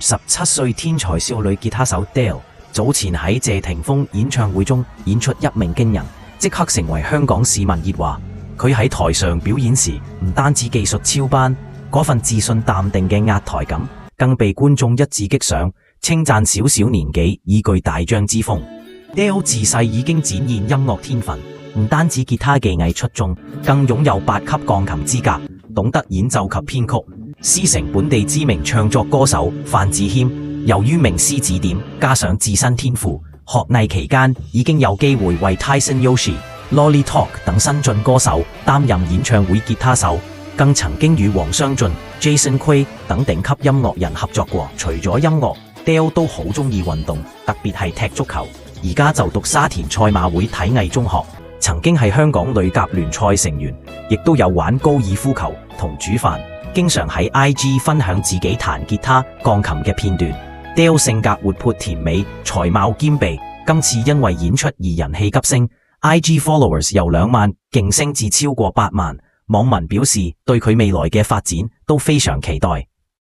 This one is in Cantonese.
17歲天才少女吉他手 Dale 早前喺謝霆鋒演唱會中演出一鳴驚人，即刻成為香港市民熱話。佢喺台上表演時，唔單止技術超班，嗰份自信淡定嘅壓台感，更被觀眾一致擊賞，稱讚小小年紀已具大將之風。Dale 自細已經展現音樂天分，唔單止吉他技藝出眾，更擁有8級鋼琴資格，懂得演奏及編曲。師承本地知名唱作歌手范志謙，由於名師指點，加上自身天賦，學藝期間已經有機會為 Tyson Yoshi、Lolly Talk 等新晉歌手擔任演唱會吉他手，更曾經與黃湘俊、Jason Quay 等頂級音樂人合作過。除咗音樂， Dale 都好中意運動，特別係踢足球。而家就讀沙田賽馬會體藝中學，曾經係香港女甲聯賽成員，亦都有玩高爾夫球同煮飯。經常喺 IG 分享自己彈吉他、鋼琴嘅片段。Dale 性格活潑甜美，才貌兼備。今次因為演出而人氣急升 ，IG followers 由2萬勁升至超過8萬。網民表示對佢未來嘅發展都非常期待。